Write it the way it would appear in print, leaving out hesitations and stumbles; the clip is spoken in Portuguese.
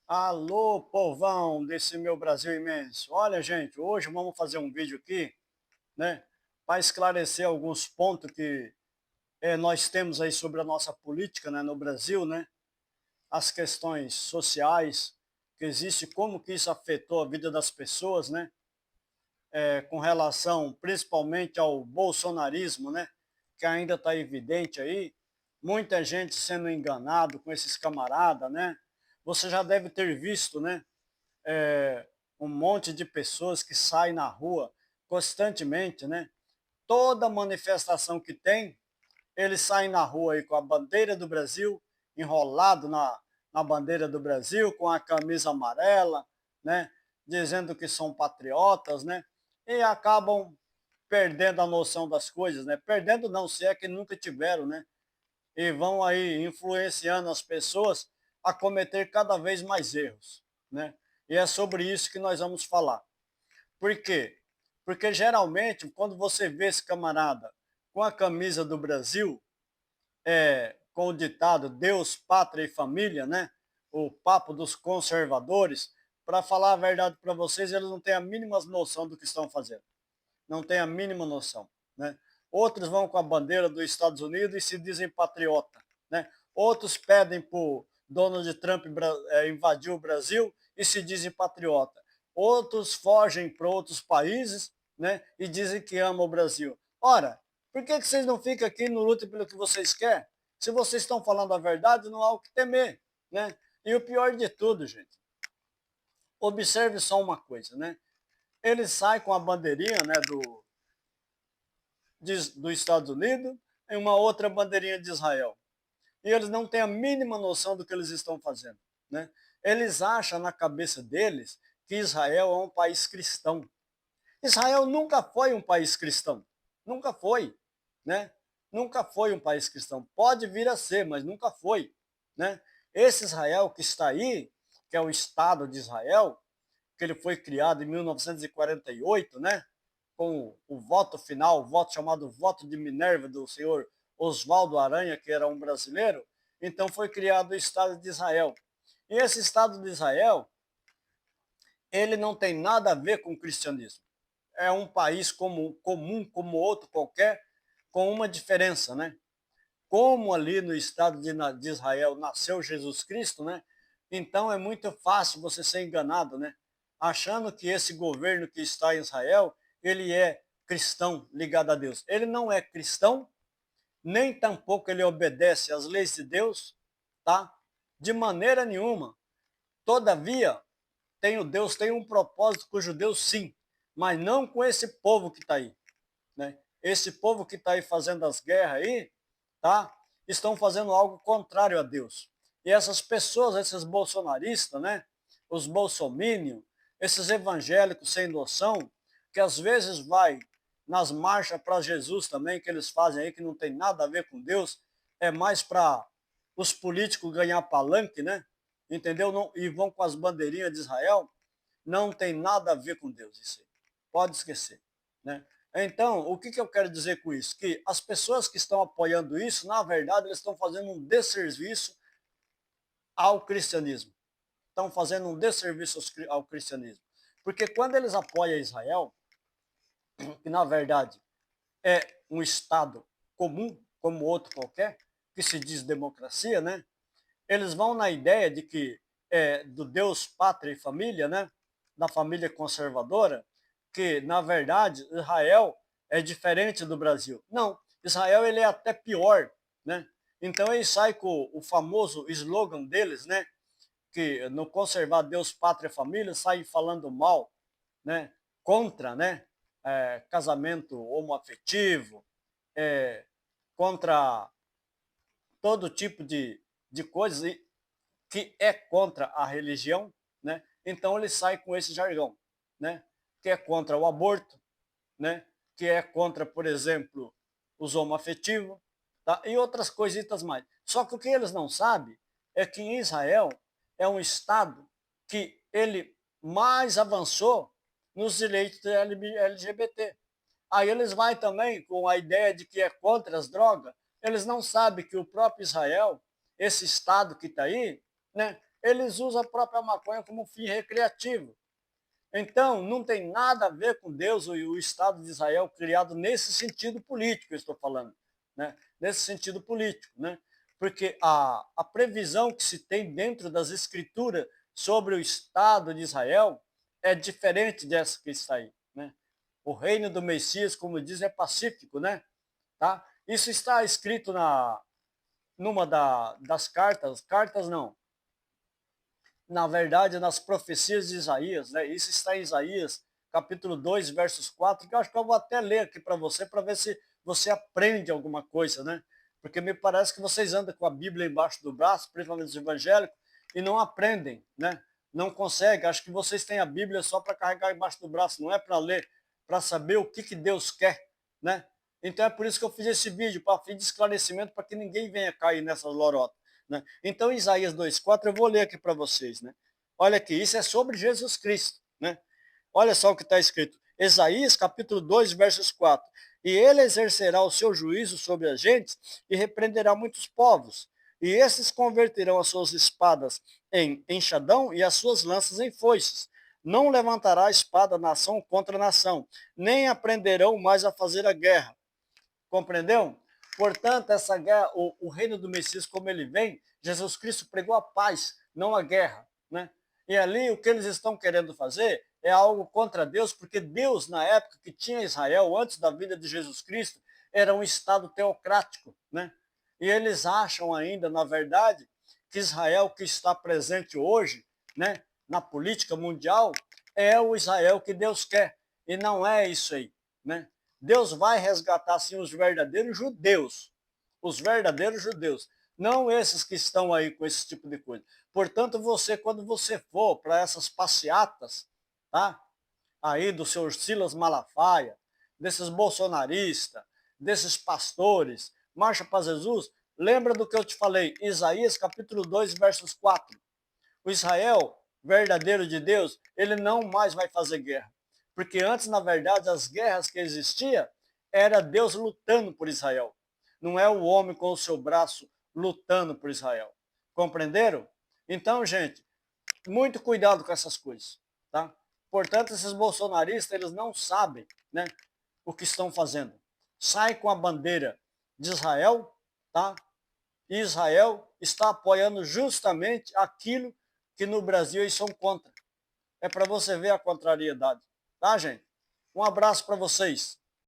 Alô, povão desse meu Brasil imenso. Olha, gente, hoje vamos fazer um vídeo aqui, né, para esclarecer alguns pontos que nós temos aí sobre a nossa política, né, no Brasil, né, as questões sociais que existe, como que isso afetou a vida das pessoas, né, com relação principalmente ao bolsonarismo, né, que ainda está evidente aí, muita gente sendo enganado com esses camaradas, né. Você já deve ter visto, né, um monte de pessoas que saem na rua constantemente, né? Toda manifestação que tem, eles saem na rua aí com a bandeira do Brasil, enrolado na bandeira do Brasil, com a camisa amarela, né? Dizendo que são patriotas, né? E acabam perdendo a noção das coisas, né? Perdendo não, se é que nunca tiveram, né? E vão aí influenciando as pessoas a cometer cada vez mais erros, né? E é sobre isso que nós vamos falar. Por quê? Porque geralmente, quando você vê esse camarada com a camisa do Brasil, com o ditado Deus, Pátria e Família, né? O papo dos conservadores, para falar a verdade para vocês, eles não têm a mínima noção do que estão fazendo. Não têm a mínima noção, né? Outros vão com a bandeira dos Estados Unidos e se dizem patriota, né? Outros pedem para o Donald Trump invadir o Brasil e se dizem patriota. Outros fogem para outros países, né? E dizem que amam o Brasil. Ora, por que vocês não ficam aqui no luta pelo que vocês querem? Se vocês estão falando a verdade, não há o que temer, né? E o pior de tudo, gente, observe só uma coisa, né? Ele sai com a bandeirinha, né, dos Estados Unidos e uma outra bandeirinha de Israel. E eles não têm a mínima noção do que eles estão fazendo, né? Eles acham na cabeça deles que Israel é um país cristão. Israel nunca foi um país cristão. Nunca foi, né? Nunca foi um país cristão. Pode vir a ser, mas nunca foi, né? Esse Israel que está aí, que é o Estado de Israel, que ele foi criado em 1948, né? Com o voto final, o voto chamado voto de Minerva do senhor Oswaldo Aranha, que era um brasileiro. Então foi criado o Estado de Israel. E esse Estado de Israel, ele não tem nada a ver com o cristianismo. É um país comum como outro qualquer, com uma diferença, né? Como ali no Estado de Israel nasceu Jesus Cristo, né? Então é muito fácil você ser enganado, né? Achando que esse governo que está em Israel, ele é cristão, ligado a Deus. Ele não é cristão, nem tampouco ele obedece às leis de Deus, tá? De maneira nenhuma. Todavia, Deus tem um propósito com os judeus, sim, mas não com esse povo que está aí, né? Esse povo que está aí fazendo as guerras aí, tá? Estão fazendo algo contrário a Deus. E essas pessoas, esses bolsonaristas, né? Os bolsominions, esses evangélicos sem noção, que às vezes vai nas marchas para Jesus também, que eles fazem aí, que não tem nada a ver com Deus, é mais para os políticos ganhar palanque, né? Entendeu? Não, e vão com as bandeirinhas de Israel, não tem nada a ver com Deus isso aí. Pode esquecer, né? Então, o que eu quero dizer com isso? Que as pessoas que estão apoiando isso, na verdade, eles estão fazendo um desserviço ao cristianismo. Estão fazendo um desserviço ao cristianismo. Porque quando eles apoiam Israel, que na verdade é um Estado comum, como outro qualquer, que se diz democracia, né? Eles vão na ideia de que do Deus, pátria e família, né? Da família conservadora, que na verdade Israel é diferente do Brasil. Não, Israel ele é até pior, né? Então ele sai com o famoso slogan deles, né? Que no conservar Deus, pátria e família sai falando mal, né? Contra, né? Casamento homoafetivo, contra todo tipo de coisas que é contra a religião, né? Então ele sai com esse jargão, né? Que é contra o aborto, né? Que é contra, por exemplo, os homoafetivos, tá? E outras coisitas mais. Só que o que eles não sabem é que Israel é um estado que ele mais avançou nos direitos LGBT. Aí eles vão também com a ideia de que é contra as drogas. Eles não sabem que o próprio Israel, esse estado que está aí, né, eles usam a própria maconha como fim recreativo. Então, não tem nada a ver com Deus e o Estado de Israel criado nesse sentido político, eu estou falando, né? Nesse sentido político, né? Porque a previsão que se tem dentro das Escrituras sobre o Estado de Israel é diferente dessa que está aí, né? O reino do Messias, como diz, é pacífico, né? Tá? Isso está escrito numa das cartas não, na verdade, nas profecias de Isaías, né? Isso está em Isaías, capítulo 2, versos 4, que eu acho que eu vou até ler aqui para ver se você aprende alguma coisa, né? Porque me parece que vocês andam com a Bíblia embaixo do braço, principalmente os evangélicos, e não aprendem, né? Não conseguem. Acho que vocês têm a Bíblia só para carregar embaixo do braço, não é para ler, para saber o que Deus quer, né? Então é por isso que eu fiz esse vídeo, para fim de esclarecimento, para que ninguém venha cair nessas lorotas. Né? Então, Isaías 2,4, eu vou ler aqui para vocês. Né? Olha aqui, isso é sobre Jesus Cristo. Né? Olha só o que está escrito. Isaías, capítulo 2, versos 4. E ele exercerá o seu juízo sobre as gentes e repreenderá muitos povos. E esses converterão as suas espadas em enxadão e as suas lanças em foices. Não levantará a espada nação contra nação, nem aprenderão mais a fazer a guerra. Compreendeu? Portanto, essa guerra, o reino do Messias, como ele vem, Jesus Cristo pregou a paz, não a guerra. Né? E ali o que eles estão querendo fazer é algo contra Deus, porque Deus, na época que tinha Israel, antes da vinda de Jesus Cristo, era um Estado teocrático. Né? E eles acham ainda, na verdade, que Israel que está presente hoje, né, na política mundial, é o Israel que Deus quer. E não é isso aí. Né? Deus vai resgatar, sim, os verdadeiros judeus, não esses que estão aí com esse tipo de coisa. Portanto, você, quando você for para essas passeatas, tá? Aí do seu Silas Malafaia, desses bolsonaristas, desses pastores, marcha para Jesus, lembra do que eu te falei, Isaías capítulo 2, versos 4. O Israel verdadeiro de Deus, ele não mais vai fazer guerra. Porque antes, na verdade, as guerras que existiam era Deus lutando por Israel. Não é o homem com o seu braço lutando por Israel. Compreenderam? Então, gente, muito cuidado com essas coisas, tá? Portanto, esses bolsonaristas, eles não sabem, né, o que estão fazendo. Sai com a bandeira de Israel, tá? E Israel está apoiando justamente aquilo que no Brasil eles são contra. É para você ver a contrariedade. Tá, gente? Um abraço para vocês.